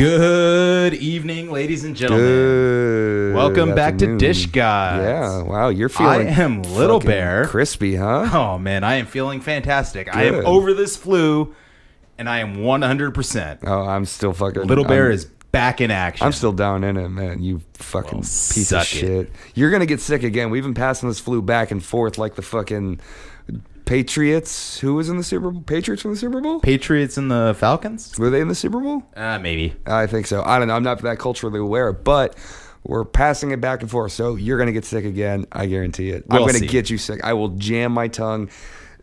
Good evening, ladies and gentlemen. Good Welcome back to Dish Gods. Yeah, wow, you're feeling I am Little Bear. Crispy, huh? Oh, man, I am feeling fantastic. I am over this flu, and I am 100%. Oh, I'm still fucking... Little Bear is back in action. I'm still down in it, man. You fucking piece of shit. You're going to get sick again. We've been passing this flu back and forth like the fucking... Patriots. Who was in the Super Bowl? Patriots from the Super Bowl? Patriots and the Falcons? Were they in the Super Bowl? Maybe. I think so. I don't know. I'm not that culturally aware, but we're passing it back and forth. So you're going to get sick again. I guarantee it. I'm going to get you sick. I will jam my tongue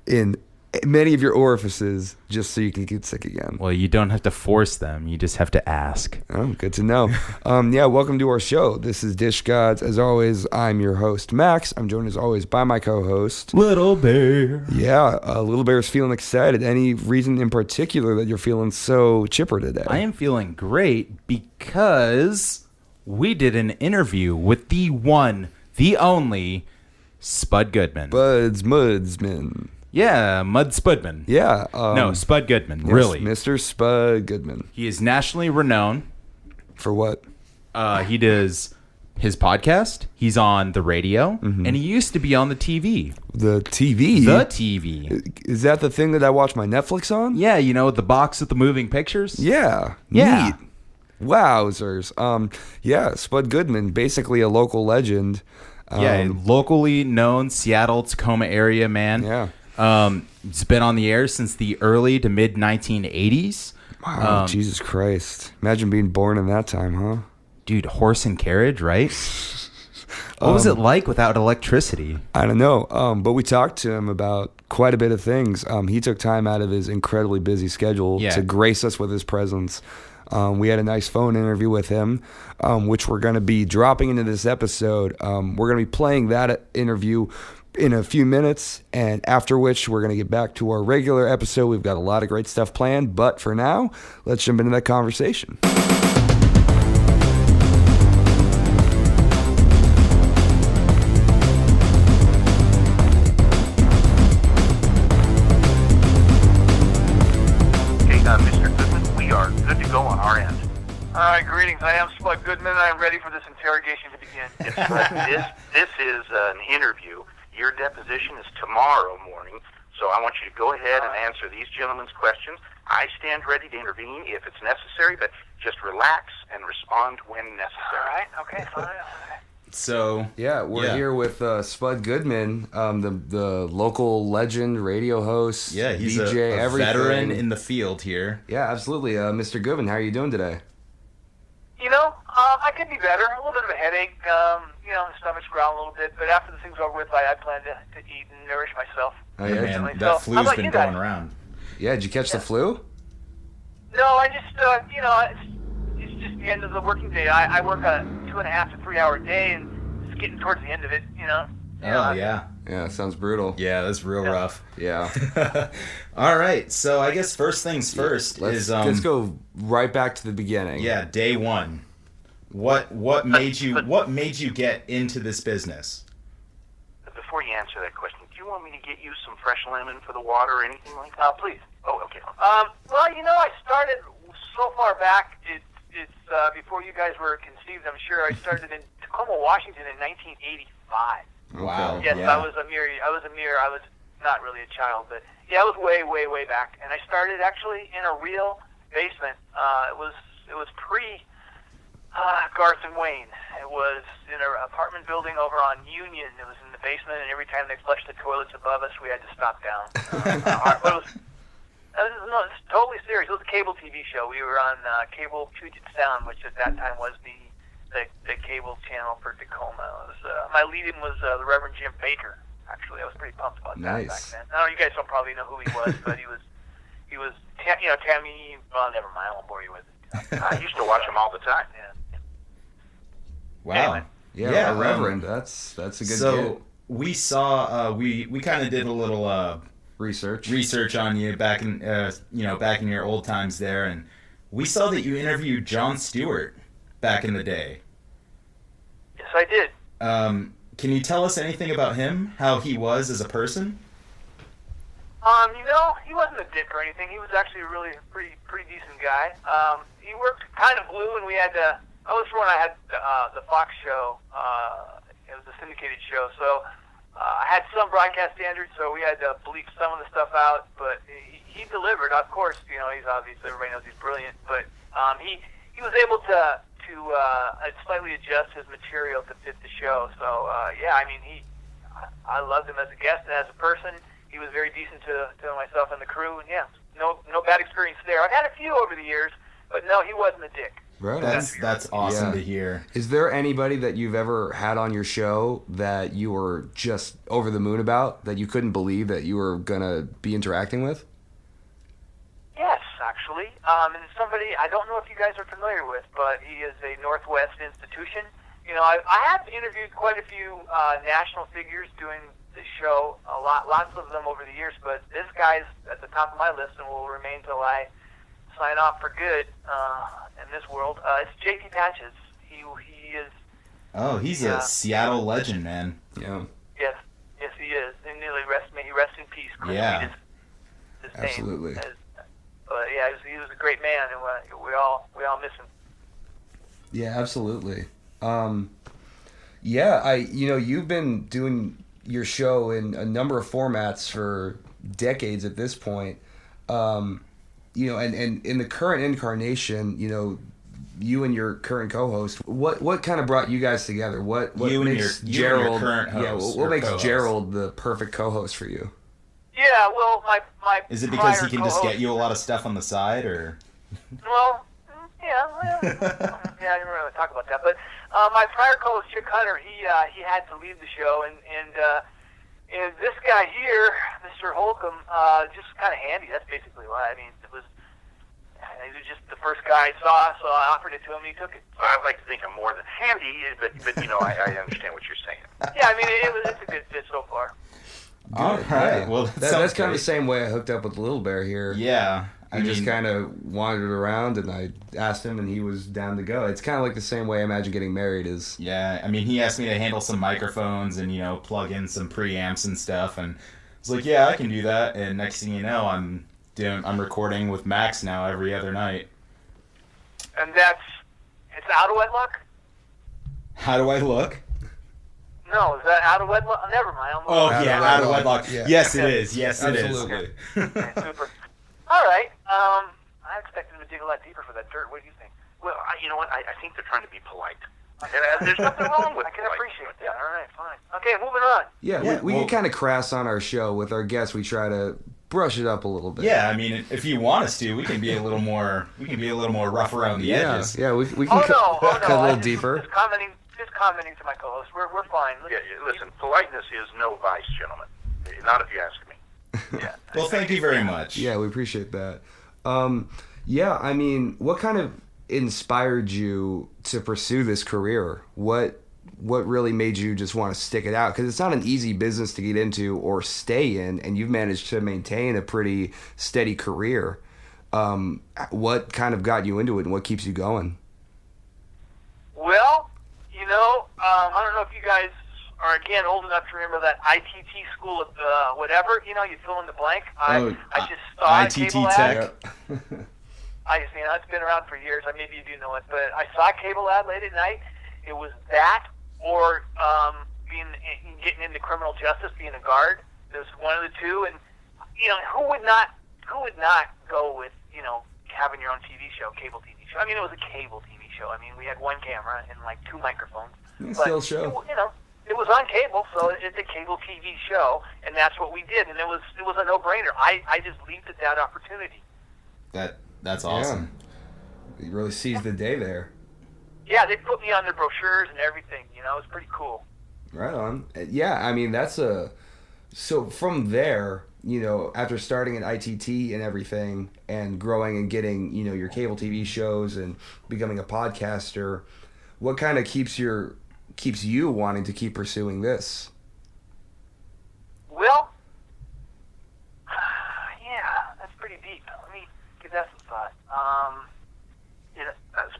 in many of your orifices just so you can get sick again. Well, you don't have to force them. You just have to ask. Oh, good to know. Yeah, welcome to our show. This is Dish Gods. As always, I'm your host, Max. I'm joined as always by my co-host, Little Bear. Yeah, Little Bear's feeling excited. Any reason in particular that you're feeling so chipper today? I am feeling great because we did an interview with the one, the only, Spud Goodman. Mudsman. Yeah, Mud Spudman. Yeah. No, Spud Goodman, yes, really. Mr. Spud Goodman. He is nationally renowned. For what? He does his podcast. He's on the radio. Mm-hmm. And he used to be on the TV. The TV? The TV. Is that the thing that I watch my Netflix on? Yeah, you know, the box with the moving pictures? Yeah. Yeah. Neat. Wowzers. Yeah, Spud Goodman, basically a local legend. Yeah, locally known Seattle, Tacoma area man. Yeah. It's been on the air since the early to mid 1980s. Wow, Jesus Christ. Imagine being born in that time, huh? Dude, horse and carriage, right? What was it like without electricity? I don't know, but we talked to him about quite a bit of things. He took time out of his incredibly busy schedule to grace us with his presence. We had a nice phone interview with him, which we're going to be dropping into this episode. We're going to be playing that interview in a few minutes, and after which we're going to get back to our regular episode. We've got a lot of great stuff planned, but for now, let's jump into that conversation. Mr. Goodman, we are good to go on our end. Greetings. I am Spud Goodman, and I'm ready for this interrogation to begin. This is an interview. Your deposition is tomorrow morning, so I want you to go ahead and answer these gentlemen's questions. I stand ready to intervene if it's necessary, but just relax and respond when necessary. All right. Okay. Fine. So yeah, we're here with Spud Goodman, the local legend, radio host, yeah, he's DJ, a everything. Veteran in the field here. Yeah, absolutely. Mr. Goodman, how are you doing today? You know, I could be better. A little bit of a headache. You know, the stomach's growling a little bit. But after the thing's over with, I plan to eat and nourish myself. Oh, yeah. Man, that flu's been going around. Yeah, did you catch the flu? No, I just, you know, it's just the end of the working day. I work a 2.5 to 3 hour day, and it's getting towards the end of it, you know. Oh, yeah. Yeah, sounds brutal. Yeah, that's real rough. Yeah. All right, so I guess first things first let's go right back to the beginning. Yeah, day one. What made you get into this business? Before you answer that question, do you want me to get you some fresh lemon for the water or anything like that? Please. Oh, okay. Well, you know, I started so far back. It's before you guys were conceived. I'm sure I started in Tacoma, Washington, in 1985. Wow. Yes, yeah. I was not really a child, but yeah, I was way back, and I started actually in a real basement. It was pre Garth and Wayne. It was in an apartment building over on Union. It was in the basement, and every time they flushed the toilets above us, we had to stop down. But it's totally serious. It was a cable TV show. We were on cable Puget Sound, which at that time was the cable channel for Tacoma. It was, my lead-in was the Reverend Jim Baker. Actually, I was pretty pumped about that back then. I know you guys don't probably know who he was, but he was, you know, Tammy. Well, never mind. I won't bore you with it. I used to watch him all the time. Yeah. Wow. Anyway. Yeah, Reverend. That's a good. So get. we saw we kind of did a little research on you back in back in your old times there, and we saw that you interviewed Jon Stewart back in the day. Yes, I did. Can you tell us anything about him? How he was as a person? He wasn't a dick or anything. He was actually a really pretty decent guy. He worked kind of blue, and we had I was when I had the Fox show. It was a syndicated show, so I had some broadcast standards, so we had to bleep some of the stuff out. But he delivered. Of course, he's obviously, everybody knows he's brilliant, but he was able to slightly adjust his material to fit the show. So I loved him as a guest and as a person. He was very decent to myself and the crew, and no bad experience there. I've had a few over the years, but no, he wasn't a dick. Right. That's awesome to hear. Is there anybody that you've ever had on your show that you were just over the moon about, that you couldn't believe that you were going to be interacting with? Yes, actually. And somebody I don't know if you guys are familiar with, but he is a Northwest institution. I have interviewed quite a few national figures doing the show, lots of them over the years, but this guy's at the top of my list and will remain till I sign off for good in this world. It's JP Patches. He is. Oh, he's a Seattle legend, man. Yeah. Yes, he is. And may he rest in peace. Yeah. His Absolutely. name. But yeah, he was a great man, and we all miss him. Yeah, absolutely. You've been doing your show in a number of formats for decades at this point. And in the current incarnation, you and your current co-host, what kind of brought you guys together? What makes Gerald, your current host, what makes co-host. Gerald the perfect co-host for you? Yeah, well, my Is it because he can prior just get co-host- you a lot of stuff on the side, or? Well, I didn't really talk about that, but my prior co-host, Chick Hunter, he had to leave the show, and this guy here, Mr. Holcomb, just kind of handy. That's basically why. I mean, he was just the first guy I saw, so I offered it to him, and he took it. I'd like to think I'm more than handy, but I understand what you're saying. Yeah, I mean, it's a good fit so far. All right. Well, that's kind of the same way I hooked up with Little Bear here. Yeah. I just kind of wandered around, and I asked him, and he was down to go. It's kind of like the same way I imagine getting married is. Yeah, I mean, he asked me to handle some microphones and, plug in some preamps and stuff, and I was like, yeah, I can do that. And next thing you know, I'm recording with Max now every other night. And it's out of wedlock? How do I look? No, is that out of wedlock? Never mind. Out of wedlock. Yeah. Yes, it is. Yes, it is. Absolutely. Okay, super. All right. I expected him to dig a lot deeper for that dirt. What do you think? Well, you know what? I think they're trying to be polite. And there's nothing wrong with I can polite. appreciate that. All right, fine. Okay, moving on. Yeah, we get kind of crass on our show with our guests. We try to brush it up a little bit. Yeah, I mean, if you want us to, we can be a little more rough around the edges. Yeah, we can cut a little deeper. Just commenting to my co-host. We're fine. Listen, politeness is no vice, gentlemen. Not if you ask me. Yeah. Well, thank you very much. Yeah, we appreciate that. I mean, what kind of inspired you to pursue this career? What really made you just want to stick it out? Because it's not an easy business to get into or stay in, and you've managed to maintain a pretty steady career. What kind of got you into it, and what keeps you going? Well, I don't know if you guys are, again, old enough to remember that ITT school of whatever, you fill in the blank. I just saw a ITT cable Tech. ad. It's been around for years. Maybe you do know it, but I saw a cable ad late at night. It was that or getting into criminal justice, being a guard. There's one of the two, and who would not go with having your own TV show, cable TV show? I mean, it was a cable TV show. I mean, we had one camera and like 2 microphones. It's still a show. It was on cable, so it's a cable TV show, and that's what we did, and it was a no-brainer. I just leaped at that opportunity. That's awesome. Yeah. You really seized the day there. Yeah, they put me on their brochures and everything. It was pretty cool. Right on. Yeah, I mean, so from there, after starting at ITT and everything and growing and getting, your cable TV shows and becoming a podcaster, what kind of keeps you wanting to keep pursuing this? Well, yeah, that's pretty deep. Let me give that some thought.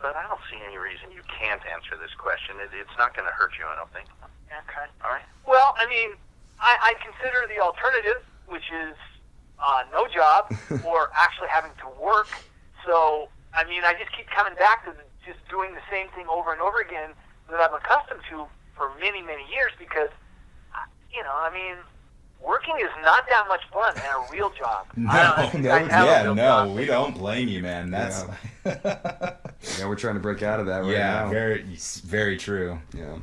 But I don't see any reason you can't answer this question. It's not going to hurt you, I don't think. Okay. All right. Well, I mean, I consider the alternative, which is no job or actually having to work. So, I mean, I just keep coming back to just doing the same thing over and over again that I'm accustomed to for many, many years because, you know, I mean, working is not that much fun and a real job. No, we don't blame you, man. That's yeah, we're trying to break out of that right now. Yeah, very true. Yeah.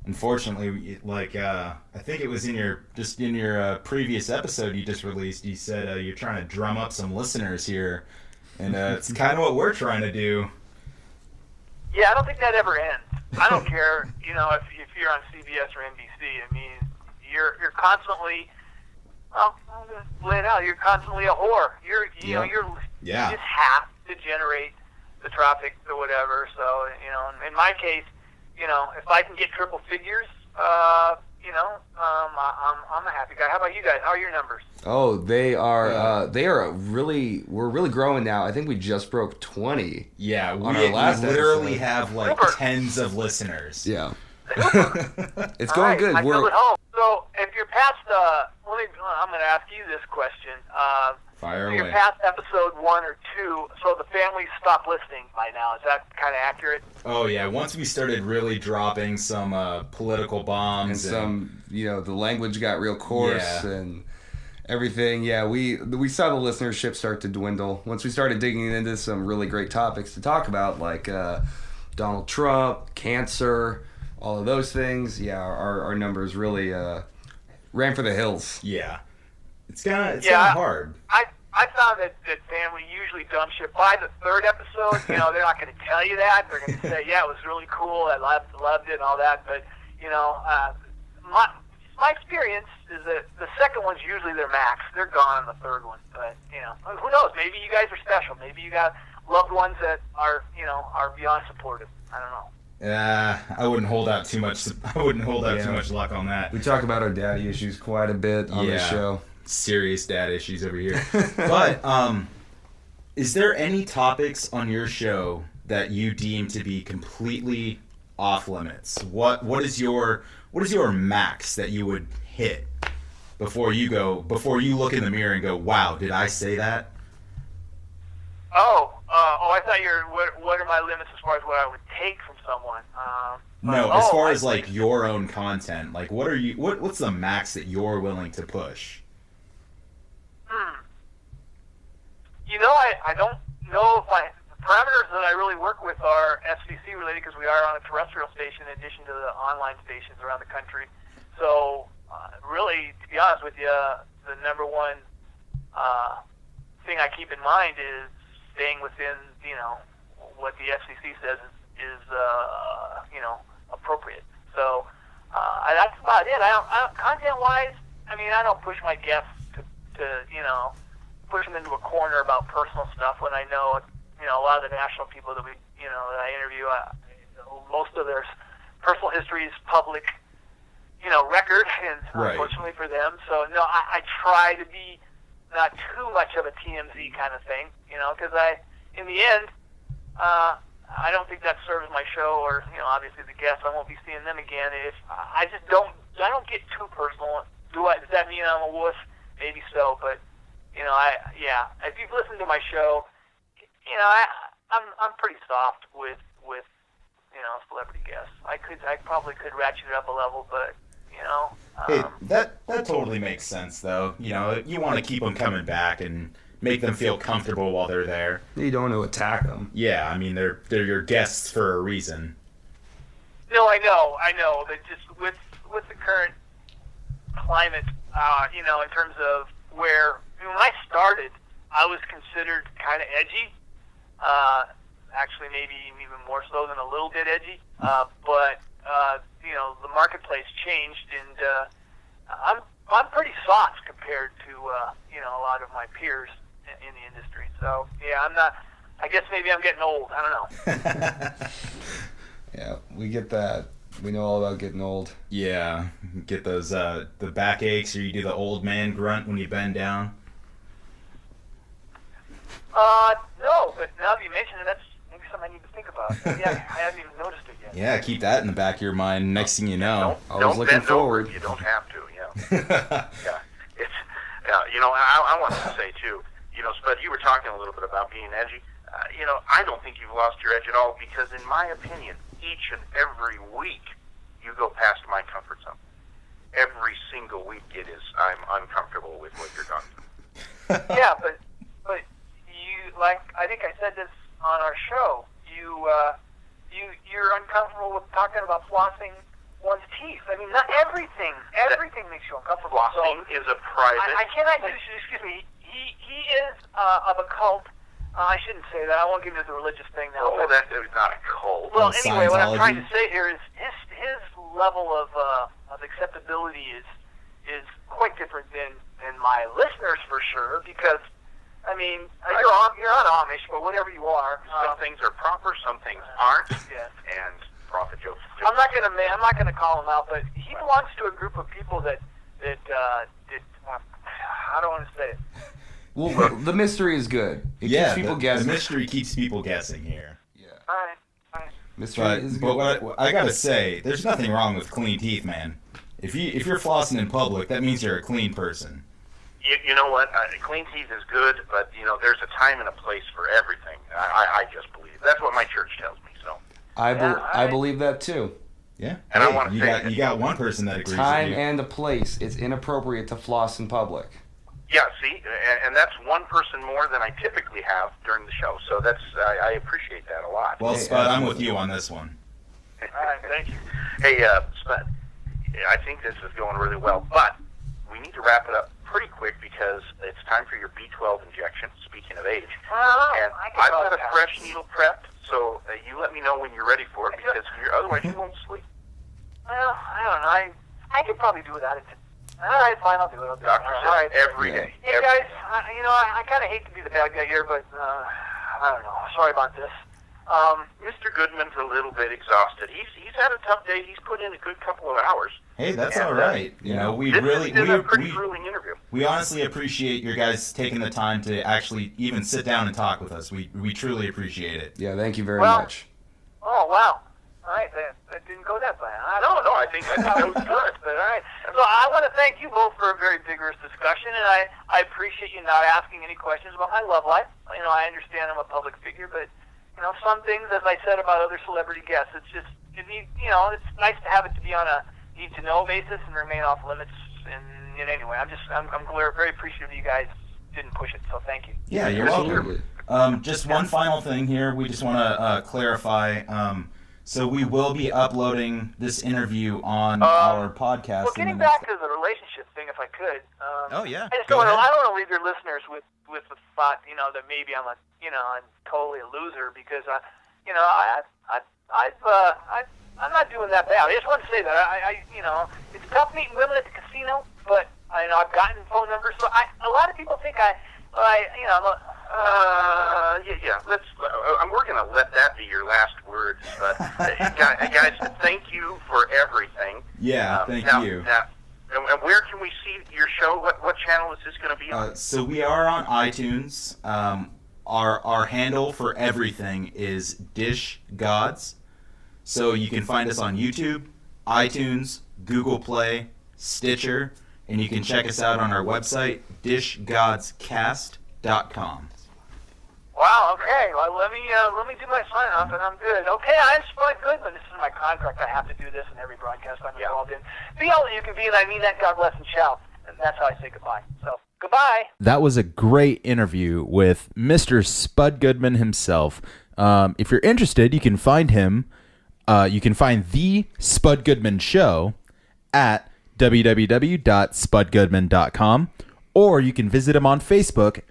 Unfortunately, like I think it was in your previous episode you just released, you said you're trying to drum up some listeners here, and it's kind of what we're trying to do. Yeah, I don't think that ever ends. I don't care, you know, if you're on CBS or NBC. I mean, you're constantly, well, I'm gonna lay it out. You're constantly a whore. You just have to generate the traffic or whatever. So, you know, in my case, you know, if I can get triple figures, you know, I'm a happy guy. How about you guys? How are your numbers? Oh, they are we're really growing now. I think we just broke 20. Yeah, we literally have like tens of listeners. Yeah. It's going good. I feel at home. So if you're past, I'm going to ask you this question. Fire away. You're past episode 1 or 2, so the family stopped listening by now. Is that kind of accurate? Oh yeah. Once we started really dropping some political bombs and some, you know, the language got real coarse and everything. Yeah, we saw the listenership start to dwindle once we started digging into some really great topics to talk about, like Donald Trump, cancer. All of those things, our numbers really ran for the hills. Yeah. It's kind of hard. I found that family usually dump shit by the 3rd episode. You know, they're not going to tell you that. They're going to say, yeah, it was really cool. I loved it and all that. But, you know, my experience is that the second one's usually their max. They're gone on the 3rd one. But, you know, who knows? Maybe you guys are special. Maybe you got loved ones that are, you know, are beyond supportive. I don't know. I wouldn't hold out too much. Too much luck on that. We talk about our daddy issues quite a bit on this show. Serious dad issues over here. But is there any topics on your show that you deem to be completely off limits? What is your max that you would hit before you look in the mirror and go, wow, did I say that? I thought what are my limits as far as what I would take from someone? No, as far as like your own content, like what's the max that you're willing to push? You know, I don't know if the parameters that I really work with are FCC related because we are on a terrestrial station in addition to the online stations around the country. So really, to be honest with you, the number one thing I keep in mind is staying within, you know, what the FCC says is you know, appropriate. So that's about it. I don't content-wise, I mean, I don't push my guests to you know, push them into a corner about personal stuff when I know, you know, a lot of the national people that I interview, most of their personal history is public, you know, record, and unfortunately for them. So no, I try to be not too much of a TMZ kind of thing, you know, because in the end, I don't think that serves my show, or, you know, obviously the guests. I won't be seeing them again. If I don't get too personal. Does that mean I'm a wuss? Maybe so, but you know, if you've listened to my show, you know, I'm pretty soft with you know, celebrity guests. I probably could ratchet it up a level, but you know. Hey, that totally makes sense, though. You know, you want to keep them coming back and make them feel comfortable while they're there. You don't want to attack them. Yeah, I mean, they're your guests for a reason. No, I know, but just with the current climate, you know, in terms of where, when I started, I was considered kind of edgy. Actually, maybe even more so than a little bit edgy. But you know, the marketplace changed, and I'm pretty soft compared to you know, a lot of my peers in the industry. So yeah, I'm not. I guess maybe I'm getting old. I don't know. Yeah, we get that. We know all about getting old. Yeah, get those the back aches, or you do the old man grunt when you bend down. No, but now that you mention it, that's maybe something I need to think about. Yeah, I haven't even noticed it yet. Yeah, keep that in the back of your mind. Next thing you know, don't bend over. You don't have to. Yeah. Yeah. It's I wanted to say, too, Spud, you were talking a little bit about being edgy. I don't think you've lost your edge at all because, in my opinion, each and every week you go past my comfort zone. Every single week I'm uncomfortable with what you're talking about. Yeah, but you, like, I think I said this on our show, you're uncomfortable with talking about flossing one's teeth. I mean, not everything makes you uncomfortable. Flossing is a private... I cannot, excuse me, he is of a cult. I shouldn't say that. I won't get into the religious thing now. Oh, that is not a cult. Well, anyway, what I'm trying to say here is his level of acceptability is quite different than my listeners, for sure, because, I mean, you're not Amish, but whatever you are. Some things are proper, some things aren't. Yeah. And Prophet Joseph. I'm not gonna call him out, but he belongs to a group of people that I don't want to say it. Well, the mystery is good. It keeps people guessing. The mystery keeps people guessing here. Yeah. All right. Mystery is good. But what I gotta say, there's nothing wrong with clean teeth, man. If you're flossing in public, that means you're a clean person. You know what? Clean teeth is good, but there's a time and a place for everything. I just believe that's what my church tells me. So I believe that too. Yeah, and I want to say you got one person that agrees. Time with you. and a place. It's inappropriate to floss in public. Yeah, see, and that's one person more than I typically have during the show. So I appreciate that a lot. Well, Spud, I'm with you on this one. All right, thank you. Hey, Spud, I think this is going really well, but we need to wrap it up pretty quick because it's time for your B12 injection, speaking of age. And I've got a fresh needle prepped, so you let me know when you're ready for it because otherwise you won't sleep. Well, I don't know. I could probably do without it. All right, fine, I'll do it. Doctor says every day. Hey, guys, I kind of hate to be the bad guy here, but I don't know. Sorry about this. Mr. Goodman's a little bit exhausted. He's had a tough day. He's put in a good couple of hours. Hey, that's all right. We a pretty grueling interview. We honestly appreciate your guys taking the time to actually even sit down and talk with us. We truly appreciate it. Yeah, thank you very much. Oh, wow. All right, that didn't go that bad. No, I think that was good. But all right. So I want to thank you both for a very vigorous discussion, and I appreciate you not asking any questions about my love life. I understand I'm a public figure, but some things, as I said about other celebrity guests, it's just it's nice to have it to be on a need-to-know basis and remain off limits. And anyway, I'm very appreciative you guys didn't push it. So thank you. Yeah, you're welcome. Just one final thing here. We just want to clarify. So we will be uploading this interview on our podcast. Well, getting back to the relationship thing, if I could. Oh yeah. I don't want to leave your listeners with the thought, that maybe I'm I'm totally a loser because I'm not doing that bad. I just want to say that it's tough meeting women at the casino, but I've gotten phone numbers. So a lot of people think we're going to let that be your last words. But guys, thank you for everything. Yeah, thank you. And where can we see your show? What channel is this going to be on? So we are on iTunes. Our handle for everything is Dish Gods. So you can find us on YouTube, iTunes, Google Play, Stitcher, and you can check us out on our website, dishgodscast.com. Wow, okay. Well, let me do my sign off, and I'm good. Okay, I'm Spud Goodman. This is my contract. I have to do this in every broadcast I'm involved in. Be all that you can be, and I mean that. God bless and ciao. And that's how I say goodbye. So, goodbye. That was a great interview with Mr. Spud Goodman himself. If you're interested, you can find him. You can find the Spud Goodman Show at www.spudgoodman.com, or you can visit him on Facebook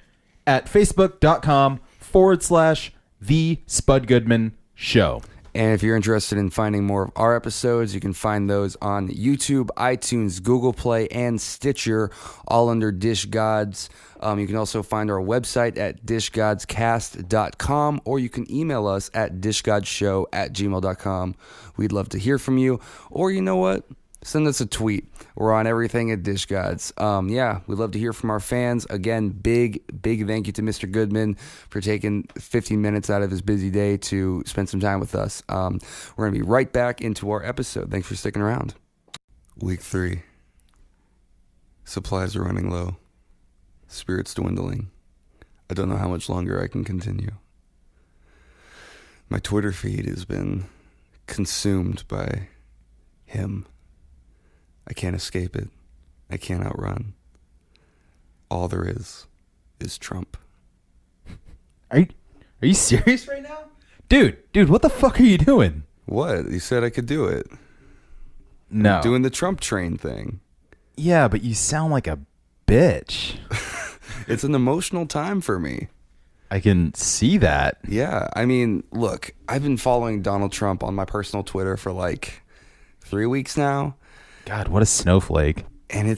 at facebook.com/The Spud Goodman Show. And if you're interested in finding more of our episodes, you can find those on YouTube, iTunes, Google Play, and Stitcher, all under Dish Gods. You can also find our website at dishgodscast.com, or you can email us at dishgodshow@gmail.com. We'd love to hear from you. Or you know what? Send us a tweet. We're on everything at Dish Gods. We'd love to hear from our fans. Again, big thank you to Mr. Goodman for taking 15 minutes out of his busy day to spend some time with us. We're going to be right back into our episode. Thanks for sticking around. Week 3. Supplies are running low. Spirit's dwindling. I don't know how much longer I can continue. My Twitter feed has been consumed by him. I can't escape it. I can't outrun. All there is Trump. Are you serious right now? Dude, what the fuck are you doing? What? You said I could do it. No. I'm doing the Trump train thing. Yeah, but you sound like a bitch. It's an emotional time for me. I can see that. Yeah. I mean, look, I've been following Donald Trump on my personal Twitter for like 3 weeks now. God, what a snowflake. And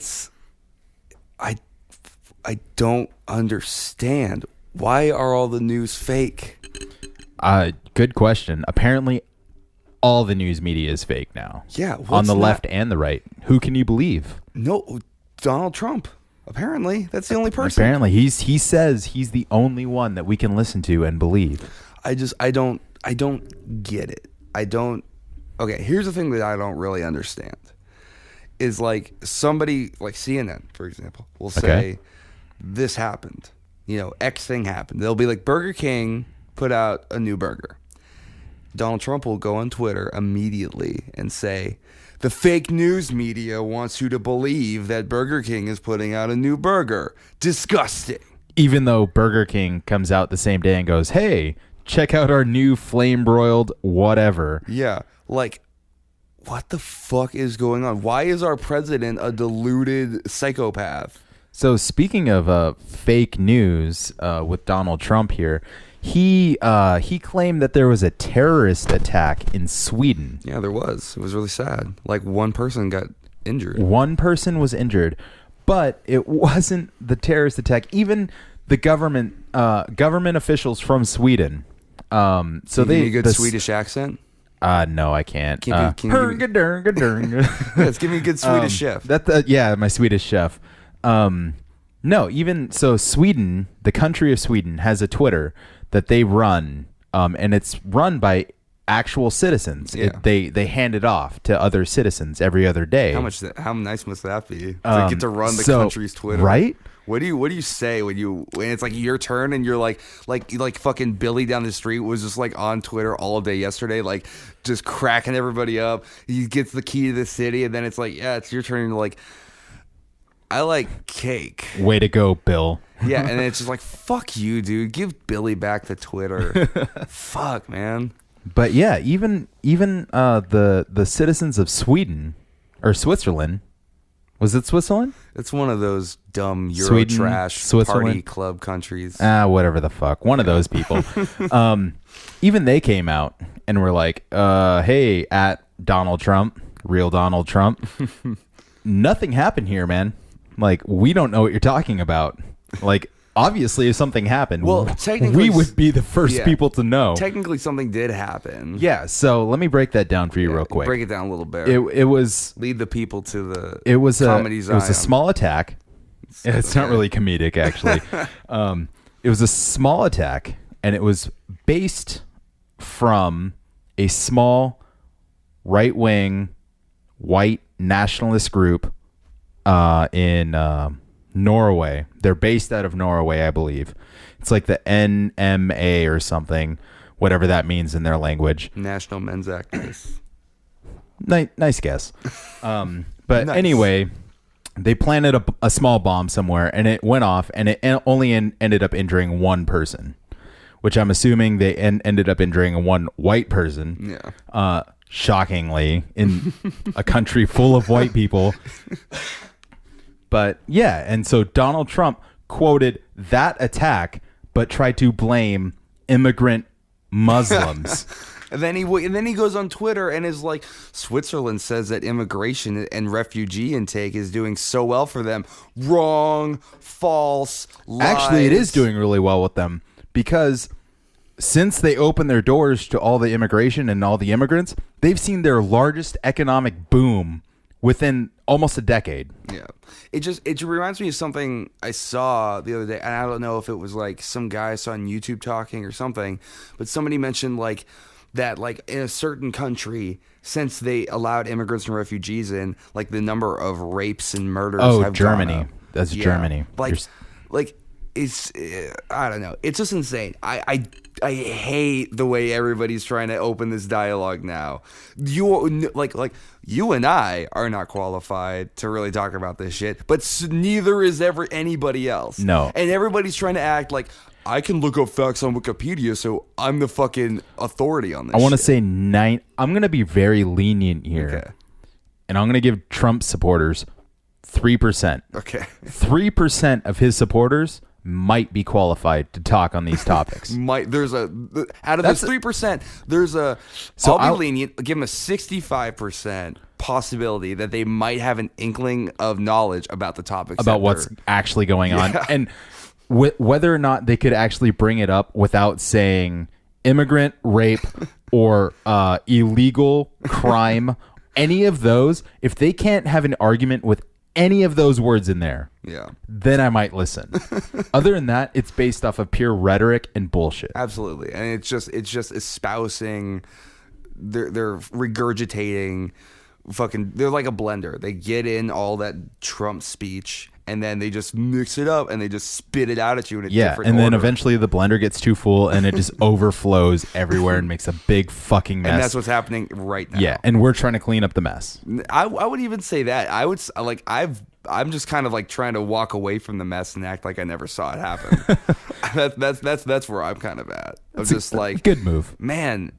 I don't understand. Why are all the news fake? Good question. Apparently, all the news media is fake now. Yeah. On the left and the right. Who can you believe? No, Donald Trump. Apparently, that's the only person. Apparently, he says he's the only one that we can listen to and believe. I don't get it. Okay, here's the thing that I don't really understand. Is like somebody like CNN, for example, will say this happened. X thing happened. They'll be like, Burger King put out a new burger. Donald Trump will go on Twitter immediately and say, the fake news media wants you to believe that Burger King is putting out a new burger. Disgusting. Even though Burger King comes out the same day and goes, hey, check out our new flame-broiled whatever. Yeah, like, what the fuck is going on? Why is our president a deluded psychopath? So speaking of fake news with Donald Trump here, he claimed that there was a terrorist attack in Sweden. Yeah, there was. It was really sad. Like one person got injured. One person was injured, but it wasn't the terrorist attack. Even the government officials from Sweden. So Can you give me a good Swedish accent? No, I can't. Let's give me a good Swedish chef. My Swedish chef. No, even so, Sweden, the country of Sweden, has a Twitter that they run, and it's run by actual citizens. Yeah. They hand it off to other citizens every other day. How nice must that be to get to run the country's Twitter, right? What do you say when it's like your turn and you're like fucking Billy down the street was just like on Twitter all day yesterday, like just cracking everybody up. He gets the key to the city and then it's like, yeah, it's your turn. And you're like, I like cake. Way to go, Bill. Yeah, and then it's just like, fuck you, dude. Give Billy back the Twitter. Fuck, man. But yeah, even the citizens of Sweden or Switzerland. Was it Switzerland? It's one of those dumb Sweden, Eurotrash party club countries. Whatever the fuck. One of those people. Even they came out and were like, hey, at Donald Trump, real Donald Trump. Nothing happened here, man. Like, we don't know what you're talking about. Like, obviously, if something happened, well, we would be the first people to know. Technically, something did happen. Yeah, so let me break that down for you real quick. Break it down a little bit. It was... Lead the people to the comedy Zion. It was a small attack. It's not really comedic, actually. It was a small attack, and it was based from a small right-wing white nationalist group in Norway. They're based out of Norway, I believe. It's like the NMA or something, whatever that means in their language. National Men's Activists. Nice guess. But nice. Anyway, they planted a small bomb somewhere, and it went off, and it only ended up injuring one person, which I'm assuming they ended up injuring one white person. Yeah. Shockingly, in a country full of white people. But yeah, and so Donald Trump quoted that attack, but tried to blame immigrant Muslims. And then he goes on Twitter and is like, Switzerland says that immigration and refugee intake is doing so well for them. Wrong, false, lies. Actually, it is doing really well with them because since they opened their doors to all the immigration and all the immigrants, they've seen their largest economic boom within almost a decade. Yeah. It reminds me of something I saw the other day, and I don't know if it was like some guy I saw on YouTube talking or something, but somebody mentioned like that like in a certain country, since they allowed immigrants and refugees in, like the number of rapes and murders have Germany. gone up. That's Germany. Like like it's I don't know. It's just insane. I hate the way everybody's trying to open this dialogue now. You like you and I are not qualified to really talk about this shit, but neither is ever anybody else. No. And everybody's trying to act like I can look up facts on Wikipedia, so I'm the fucking authority on this. I want to say I'm going to be very lenient here. Okay. And I'm going to give Trump supporters 3%. Okay. 3% of his supporters might be qualified to talk on these topics. There's out of this 3%, there's a. So I'll be lenient. Give them a 65% possibility that they might have an inkling of knowledge about the topics about what's actually going on, and whether or not they could actually bring it up without saying immigrant, rape, or illegal crime. Any of those, if they can't have an argument with any of those words in there, then I might listen. Other than that, it's based off of pure rhetoric and bullshit. Absolutely, and it's just espousing. They're regurgitating. They're like a blender. They get in all that Trump speech, and then they just mix it up and they just spit it out at you in a different and then order. Eventually the blender gets too full and it just overflows everywhere and makes a big fucking mess. And that's what's happening right now. Yeah, and we're trying to clean up the mess. I would even say that. I would like I'm just kind of like trying to walk away from the mess and act like I never saw it happen. that's where I'm kind of at. I'm just like, good move, man.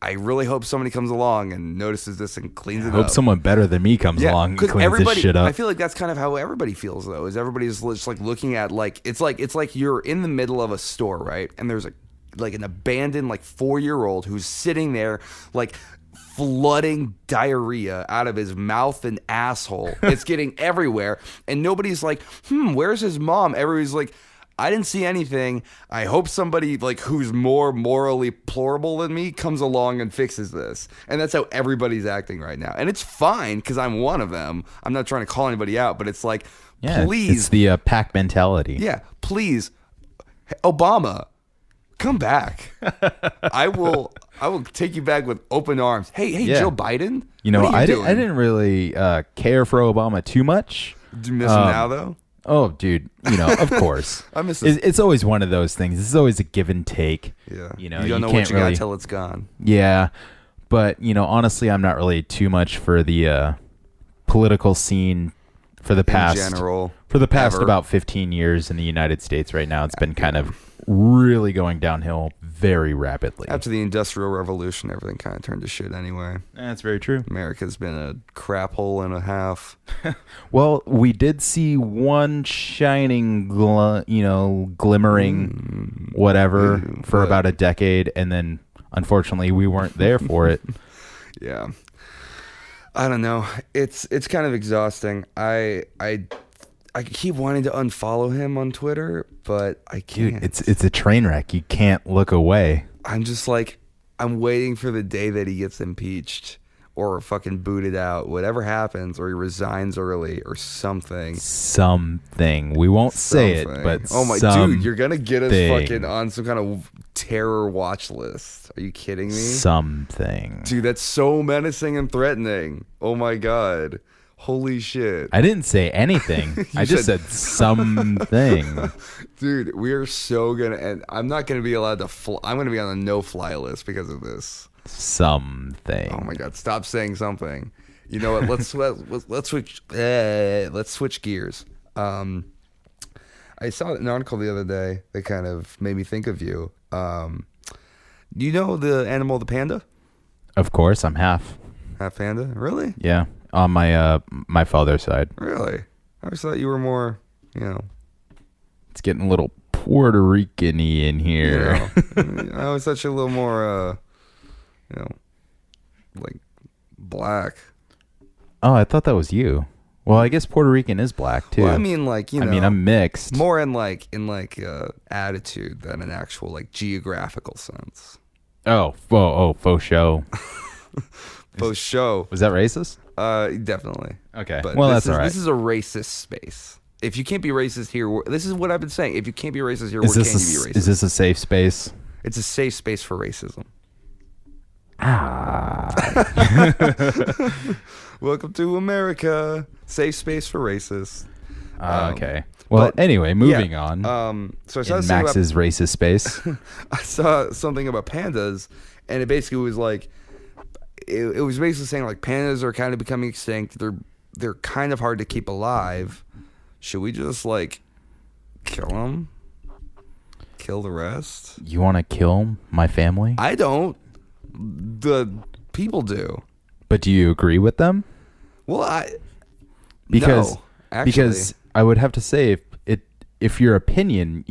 I really hope somebody comes along and notices this and cleans it up. I hope someone better than me comes along and cleans this shit up. I feel like that's kind of how everybody feels, though, is everybody's just like looking at it's like you're in the middle of a store, right? And there's an abandoned 4-year-old who's sitting there like flooding diarrhea out of his mouth and asshole. It's getting everywhere. And nobody's like, where's his mom? Everybody's like, I didn't see anything. I hope somebody who's more morally plorable than me comes along and fixes this. And that's how everybody's acting right now. And it's fine because I'm one of them. I'm not trying to call anybody out, but it's like, please. It's the pack mentality. Yeah, please, Obama, come back. I will take you back with open arms. Hey, Joe Biden. I didn't really care for Obama too much. Do you miss him now though? Oh, dude, of course. I miss this. It's always one of those things. It's always a give and take. Yeah. You don't know what you got till it's gone. Yeah. But, honestly, I'm not really too much for the political scene for the past. In general. For the past about 15 years in the United States right now. It's been kind of really going downhill very rapidly. After the Industrial Revolution, everything kind of turned to shit anyway. That's very true. America's been a crap hole and a half. Well, we did see one shining, glimmering whatever for about a decade, and then unfortunately we weren't there for it. Yeah. I don't know. It's kind of exhausting. I keep wanting to unfollow him on Twitter, but I can't. Dude, it's a train wreck. You can't look away. I'm just like, I'm waiting for the day that he gets impeached or fucking booted out. Whatever happens, or he resigns early or something. Something. We won't say it, but oh my dude, you're gonna get us fucking on some kind of terror watch list. Are you kidding me? Something. Dude, that's so menacing and threatening. Oh my god. Holy shit. I didn't say anything. I just said something. Dude, we are so gonna, and I'm not gonna be allowed to I'm gonna be on a no-fly list because of this. Something. Oh my god, stop saying something. You know what? Let's switch gears. I saw an article the other day that kind of made me think of you. Do you know the animal, the panda? Of course, I'm half panda. Really? Yeah. On my father's side. Really? I always thought you were more, It's getting a little Puerto Rican-y in here. I always thought you were a little more, like black. Oh, I thought that was you. Well, I guess Puerto Rican is black too. Well, I mean, I'm mixed. More in attitude than an actual geographical sense. Oh, faux show. Faux show. Was that racist? Definitely. Okay. But that's all right. This is a racist space. If you can't be racist here, this is what I've been saying. If you can't be racist here, where can you be racist? Is this a safe space? It's a safe space for racism. Ah. Welcome to America. Safe space for racists. Okay. Well, anyway, moving on. So I saw in Max's racist space. I saw something about pandas, and it basically was like, it was basically saying like pandas are kind of becoming extinct. They're kind of hard to keep alive. Should we just like kill them? Kill the rest? You want to kill my family? I don't. The people do. But do you agree with them? Well, because no, actually. I would have to say if your opinion,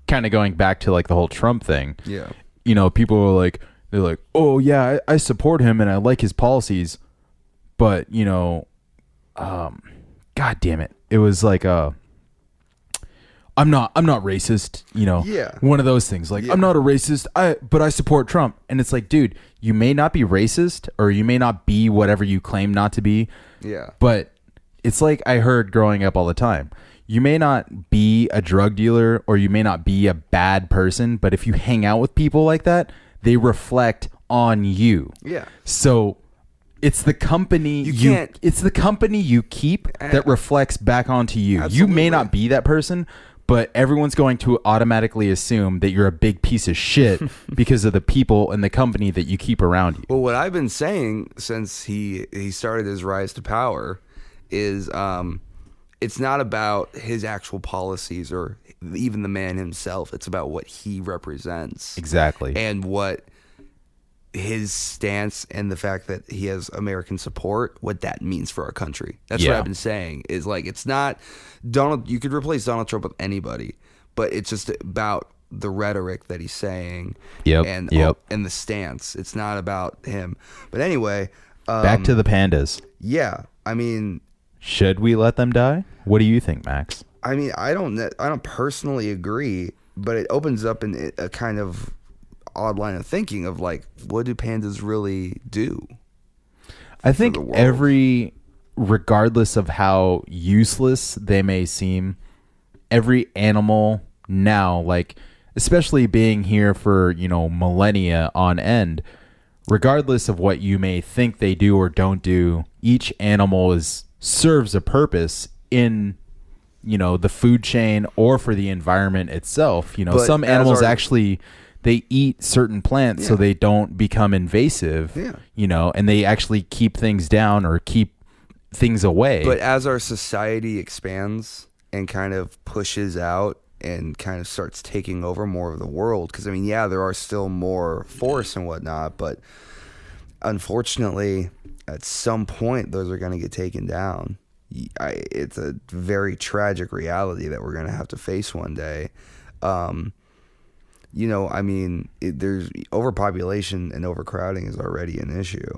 kind of going back to like the whole Trump thing. Yeah. People are like, they're like, oh yeah, I support him and I like his policies, but God damn it, it was like I'm not racist, Yeah. one of those things. Like, yeah. I'm not a racist, but I support Trump. And it's like, dude, you may not be racist or you may not be whatever you claim not to be. Yeah. But it's like I heard growing up all the time. You may not be a drug dealer or you may not be a bad person, but if you hang out with people like that, they reflect on you. Yeah. So it's the company it's the company you keep that reflects back onto you. Absolutely. You may not be that person, but everyone's going to automatically assume that you're a big piece of shit because of the people and the company that you keep around you. Well, what I've been saying since he started his rise to power is it's not about his actual policies or even the man himself. It's about what he represents. Exactly. And what his stance and the fact that he has American support, what that means for our country. That's what I've been saying is like, it's not you could replace Donald Trump with anybody, but it's just about the rhetoric that he's saying and the stance. It's not about him. But anyway, back to the pandas. Yeah. I mean, should we let them die? What do you think, Max? I mean, I don't personally agree, but it opens up in a kind of odd line of thinking of like, what do pandas really do? I think regardless of how useless they may seem, every animal now, like especially being here for, millennia on end, regardless of what you may think they do or don't do, each animal serves a purpose in the food chain or for the environment itself. But some animals actually they eat certain plants so they don't become invasive, and they actually keep things down or keep things away. But as our society expands and kind of pushes out and kind of starts taking over more of the world, because I mean, there are still more forests and whatnot, but unfortunately at some point those are going to get taken down. It's a very tragic reality that we're going to have to face one day. I mean, there's overpopulation and overcrowding is already an issue.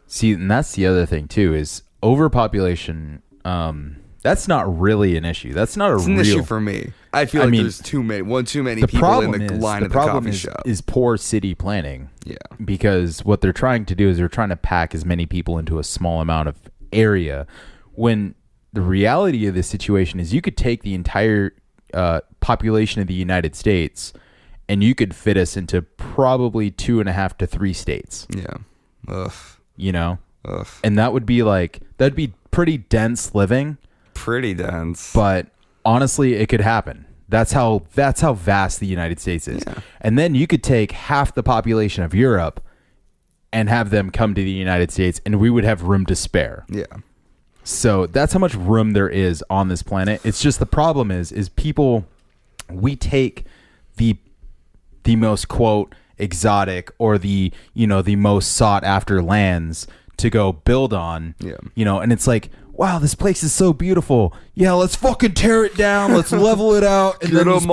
See, and that's the other thing too, is overpopulation. That's not really an issue. That's not an issue for me. I feel like there's too many people in the line at the coffee shop. Is poor city planning. Yeah. Because what they're trying to do is they're trying to pack as many people into a small amount of area, when the reality of this situation is you could take the entire population of the United States and you could fit us into probably 2.5 to 3 states. Yeah. Ugh. Ugh. And that'd be pretty dense living. Pretty dense. But honestly, it could happen. That's how vast the United States is. Yeah. And then you could take half the population of Europe and have them come to the United States and we would have room to spare. Yeah. So that's how much room there is on this planet. It's just the problem is people, we take the most quote exotic or the most sought after lands to go build on. Yeah. And it's like, wow, this place is so beautiful. Yeah, let's fucking tear it down. Let's level it out and then just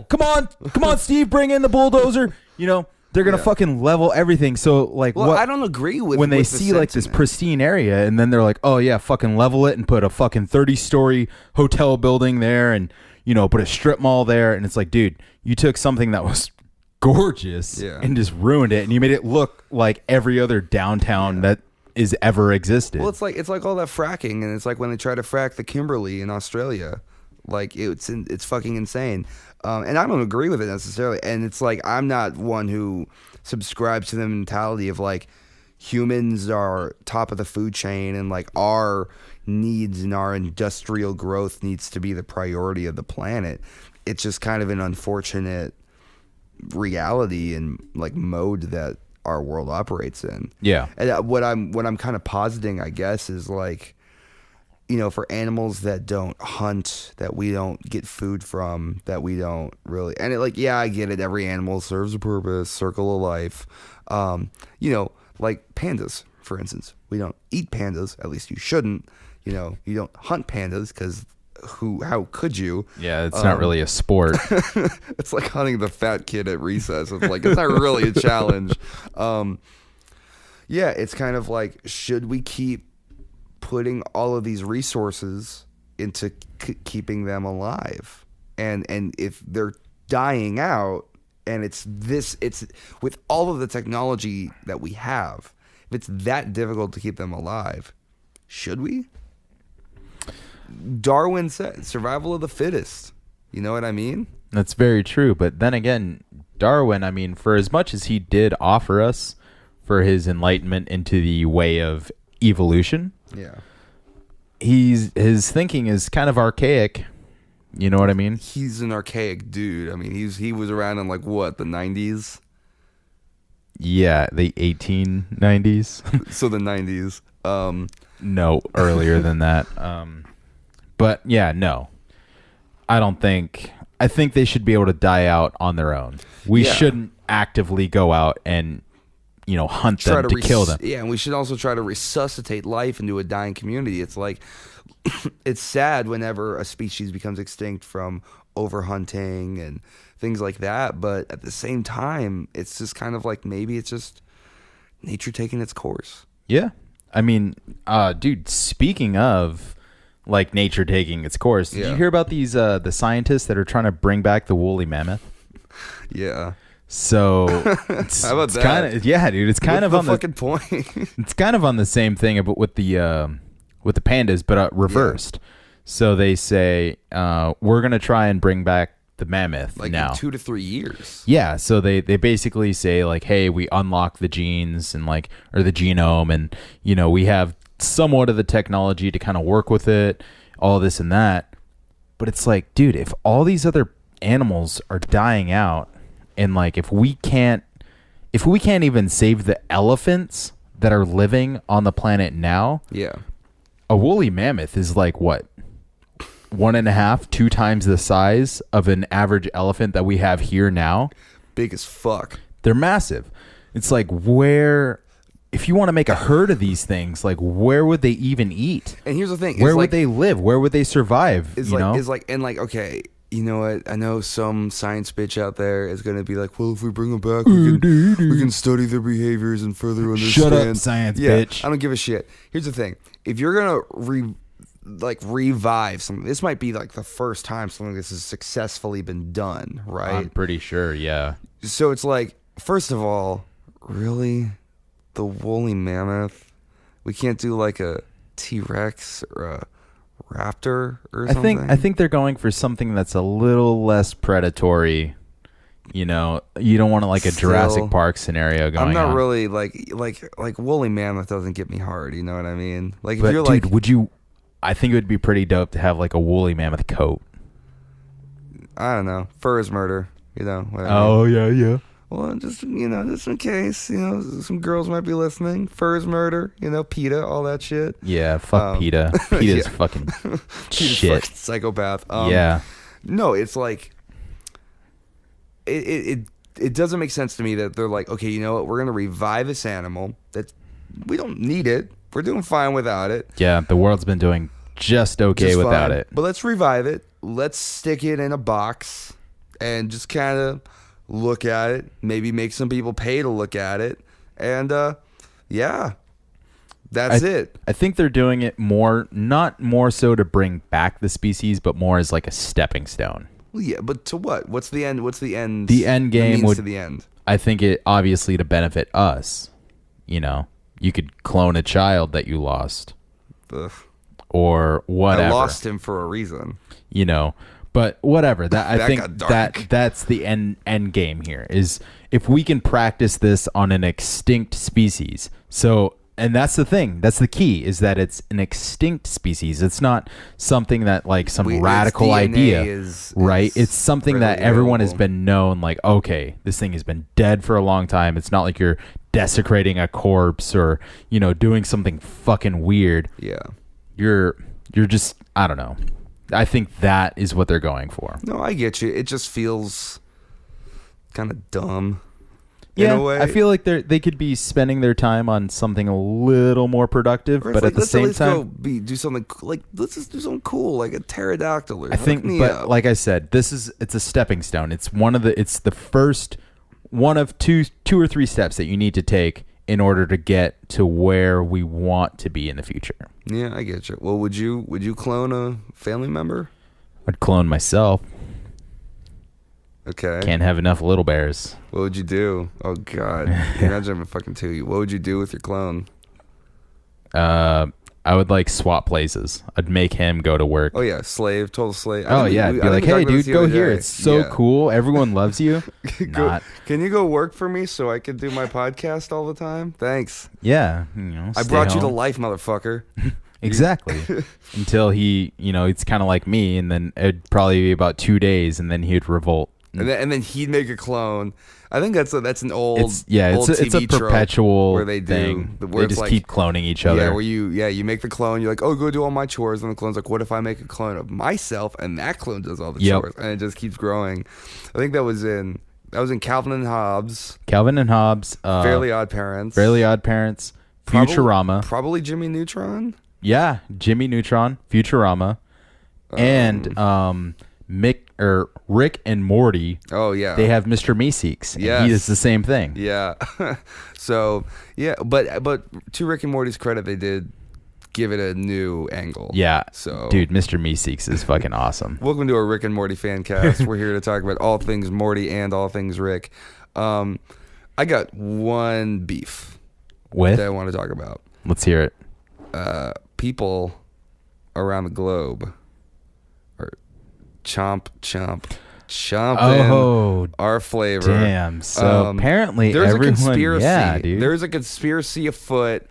come on, Steve, bring in the bulldozer. They're gonna fucking level everything. So like, I don't agree with when they see like this pristine area, and then they're like, oh yeah, fucking level it and put a fucking 30-story hotel building there, and put a strip mall there, and it's like, dude, you took something that was gorgeous and just ruined it, and you made it look like every other downtown that is ever existed. Well, it's like all that fracking, and it's like when they try to frack the Kimberley in Australia, like it's fucking insane. And I don't agree with it necessarily. And it's like, I'm not one who subscribes to the mentality of like, humans are top of the food chain and like our needs and our industrial growth needs to be the priority of the planet. It's just kind of an unfortunate reality and like mode that our world operates in. Yeah. And what I'm kind of positing, I guess, is like, you know, for animals that don't hunt, that we don't get food from, that we don't really, and like, yeah, I get it. Every animal serves a purpose, circle of life. You know, like pandas, for instance. We don't eat pandas. At least you shouldn't. You know, you don't hunt pandas because how could you? Yeah, it's not really a sport. It's like hunting the fat kid at recess. It's like, it's not really a challenge. Yeah, it's kind of like, should we keep putting all of these resources into keeping them alive? And if they're dying out, and it's with all of the technology that we have, if it's that difficult to keep them alive, should we? Darwin said, survival of the fittest. You know what I mean? That's very true. But then again, Darwin, I mean, for as much as he did offer us for his enlightenment into the way of evolution, yeah, his thinking is kind of archaic. You know what I mean? He's an archaic dude. I mean, he was around in like what, the 90s? Yeah, the 1890s. So the 90s. No, earlier than that. But yeah, no. I think they should be able to die out on their own. We shouldn't actively go out and, you know, hunt them to kill them. Yeah, and we should also try to resuscitate life into a dying community. It's like, it's sad whenever a species becomes extinct from overhunting and things like that, but at the same time, it's just kind of like, maybe it's just nature taking its course. Yeah. I mean, dude, speaking of like nature taking its course, did you hear about these the scientists that are trying to bring back the woolly mammoth? Yeah. So how about that? Kinda, yeah, dude, it's kind What's of on the fucking point. It's kind of on the same thing, but with the pandas, but reversed. Yeah. So they say we're gonna try and bring back the mammoth like now. In 2 to 3 years. Yeah, so they basically say like, hey, we unlock the genes and like, or the genome, and you know, we have somewhat of the technology to kind of work with it, all this and that. But it's like, dude, if all these other animals are dying out, and like if we can't even save the elephants that are living on the planet now, yeah, a woolly mammoth is like what, 1.5, 2 times the size of an average elephant that we have here now. Big as fuck. They're massive. It's like, where, if you want to make a herd of these things, like where would they even eat? And here's the thing: where would they live? Where would they survive? Okay, you know what? I know some science bitch out there is going to be like, well, if we bring them back, we can study their behaviors and further understand. Shut up, science bitch. I don't give a shit. Here's the thing: if you're gonna revive something, this might be like the first time something like this has successfully been done, right? I'm pretty sure, yeah. So it's like, first of all, really, the woolly mammoth? We can't do like a T-Rex or a raptor or something? I think they're going for something that's a little less predatory. You know, you don't want to like a Jurassic Park scenario going on. I'm not really like woolly mammoth doesn't get me hard. You know what I mean? Like, but if you're dude, like, would you? I think it would be pretty dope to have like a woolly mammoth coat. I don't know, fur is murder. You know. What I mean? Yeah. Well, just in case, some girls might be listening. Fur is murder. PETA, all that shit. Yeah, fuck PETA. PETA's fucking shit. Fucking psychopath. Yeah. No, it's like it doesn't make sense to me that they're like, okay, you know what? We're gonna revive this animal that we don't need it. We're doing fine without it. Yeah, the world's been doing just okay without it. But let's revive it. Let's stick it in a box and just kind of look at it. Maybe make some people pay to look at it. And yeah, that's it. I think they're doing it not more so to bring back the species, but more as like a stepping stone. Well, yeah, but to what? What's the end? The end game would, to the end. I think it obviously to benefit us. You could clone a child that you lost. Ugh. Or whatever. I lost him for a reason. But whatever. I That think got dark. that's the end game here is if we can practice this on an extinct species. So, and that's the thing. That's the key is that it's an extinct species. It's not something that like some radical idea, right? It's something that everyone has been known like, okay, this thing has been dead for a long time. It's not like you're desecrating a corpse or, you know, doing something fucking weird. Yeah. You're just, I don't know. I think that is what they're going for. No, I get you. It just feels kind of dumb. Yeah, in a way. I feel like they could be spending their time on something a little more productive, but at the same time, do something like let's just do something cool, like a pterodactyl. I think, but like I said, it's a stepping stone. It's the first one of two or three steps that you need to take in order to get to where we want to be in the future. Yeah, I get you. Well, would you clone a family member? I'd clone myself. Okay. Can't have enough little bears. What would you do? Oh God, imagine if I fucking tell you. What would you do with your clone? I would like swap places. I'd make him go to work. Oh yeah, total slave. Oh yeah, be like, hey dude, go here. It's so cool. Everyone loves you. Can you go work for me so I can do my podcast all the time? Thanks. Yeah, you know, I brought you to life, motherfucker. Exactly. Until he, you know, it's kind of like me, and then it'd probably be about 2 days, and then he'd revolt. And then he'd make a clone. I think that's an old it's a perpetual where they do thing. Where they just like, keep cloning each other. Yeah, where you make the clone. You're like, oh, go do all my chores, and the clone's like, what if I make a clone of myself, and that clone does all the chores, and it just keeps growing. I think that was in Calvin and Hobbes. Fairly Odd Parents. Futurama. Probably Jimmy Neutron. Yeah, Jimmy Neutron, Futurama, and Rick and Morty. Oh yeah, they have Mr. Meeseeks. Yeah, he does the same thing. Yeah, so yeah, but to Rick and Morty's credit, they did give it a new angle. Yeah, so dude, Mr. Meeseeks is fucking awesome. Welcome to our Rick and Morty fan cast. We're here to talk about all things Morty and all things Rick. I got one beef that I want to talk about. Let's hear it. People around the globe are chomping our flavor. Damn. So apparently there's everyone, a conspiracy. Yeah, dude. There's a conspiracy afoot.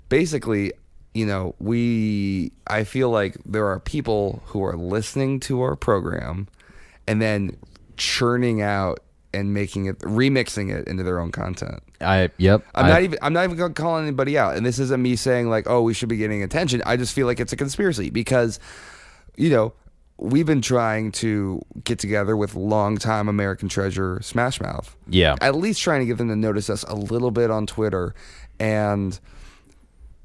Basically, you know, I feel like there are people who are listening to our program and then churning out and remixing it into their own content. I'm not even gonna call anybody out, and this isn't me saying like, oh, we should be getting attention. I just feel like it's a conspiracy because, you know, we've been trying to get together with longtime American treasure Smash Mouth. Yeah, at least trying to get them to notice us a little bit on Twitter. And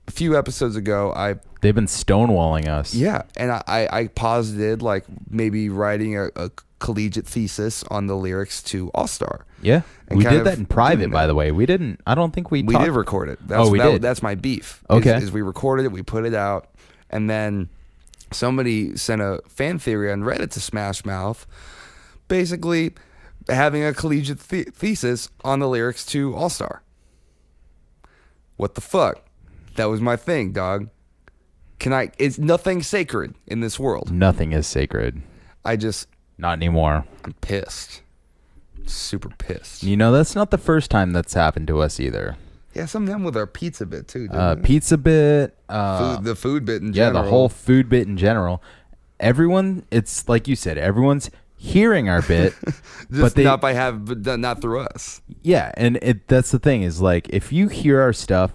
a few episodes ago, they've been stonewalling us. Yeah, and I posited like maybe writing a collegiate thesis on the lyrics to All Star. Yeah, we did that in private, by the way. We didn't. I don't think we did record it. Did. That's my beef. Okay, is we recorded it, we put it out, and then somebody sent a fan theory on Reddit to Smash Mouth, basically having a collegiate thesis on the lyrics to All Star. What the fuck? That was my thing, dog. It's nothing sacred in this world. Nothing is sacred. Not anymore. I'm pissed. Super pissed. You know, that's not the first time that's happened to us either. Yeah, something with our pizza bit too. Pizza bit. The food bit in general. Yeah, the whole food bit in general. Everyone, it's like you said, everyone's hearing our bit, but not through us. Yeah, and that's the thing is like if you hear our stuff,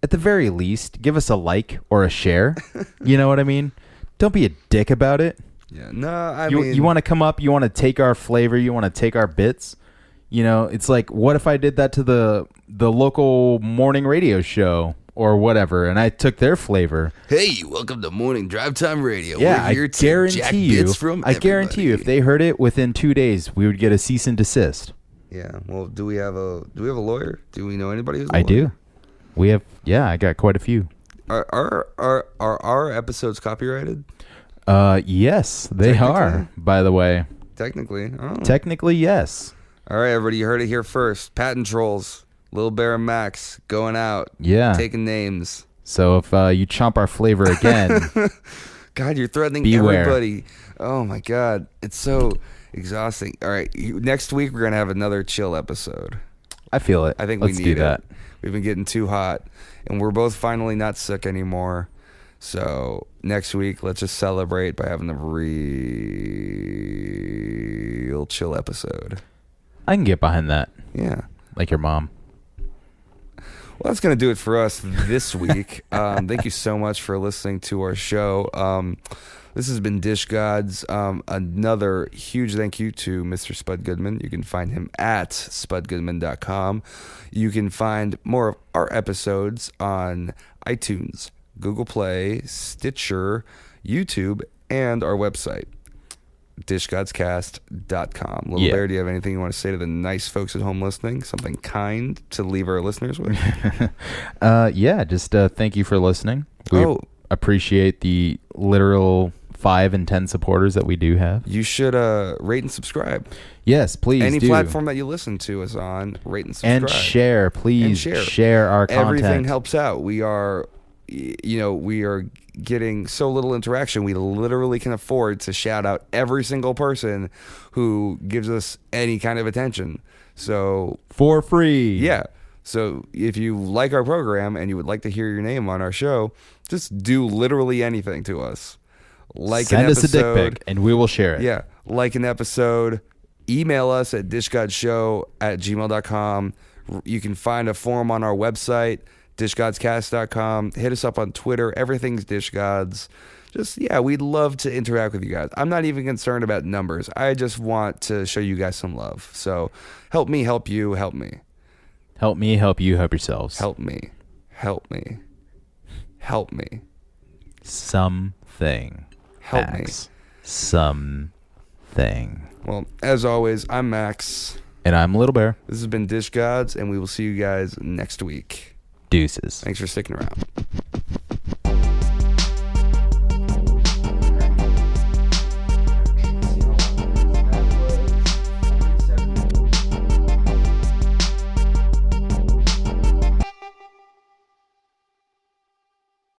at the very least, give us a like or a share. You know what I mean? Don't be a dick about it. Yeah, no, I mean... You want to come up, you want to take our flavor, you want to take our bits. You know, it's like, what if I did that to the local morning radio show or whatever, and I took their flavor? Hey, welcome to Morning Drive Time Radio. Yeah, We're here to jack bits from everybody. I guarantee you, if they heard it within 2 days, we would get a cease and desist. Yeah, well, do we have a lawyer? Do we know anybody who's a lawyer? I do. We have, I got quite a few. Are our episodes copyrighted? Yes, they are, by the way. Technically. Oh. Technically, yes. All right, everybody, you heard it here first. Patent trolls, Lil Bear and Max going out. Yeah. Taking names. So if you chomp our flavor again, God, you're threatening Beware. everybody. Oh my God, it's so exhausting. All right, next week we're gonna have another chill episode. I feel it. I think Let's we do need that. it. We've been getting too hot, and we're both finally not sick anymore. So next week, let's just celebrate by having a real chill episode. I can get behind that. Yeah. Like your mom. Well, that's going to do it for us this week. Thank you so much for listening to our show. This has been Dish Gods. Another huge thank you to Mr. Spud Goodman. You can find him at spudgoodman.com. You can find more of our episodes on iTunes, Google Play, Stitcher, YouTube, and our website, dishgodscast.com. Little Bear, do you have anything you want to say to the nice folks at home listening? Something kind to leave our listeners with? Just thank you for listening. We appreciate the literal 5 and 10 supporters that we do have. You should rate and subscribe. Yes, please. Any platform that you listen to us on, rate and subscribe. And share, please. Share our content. Everything helps out. We are getting so little interaction. We literally can afford to shout out every single person who gives us any kind of attention. So for free. Yeah. So if you like our program and you would like to hear your name on our show, just do literally anything to us. Send us a dick pic and we will share it. Yeah. Like an episode. Email us at dishgodshow@gmail.com. You can find a form on our website, dishgodscast.com. Hit us up on Twitter. Everything's dishgods. We'd love to interact with you guys. I'm not even concerned about numbers. I just want to show you guys some love. So help me, help you, help me. Help me, help you, help yourselves. Help me, help me, help me. Something. Help Max. Me. Something. Well, as always, I'm Max. And I'm Little Bear. This has been Dish Gods, and we will see you guys next week. Deuces. Thanks for sticking around.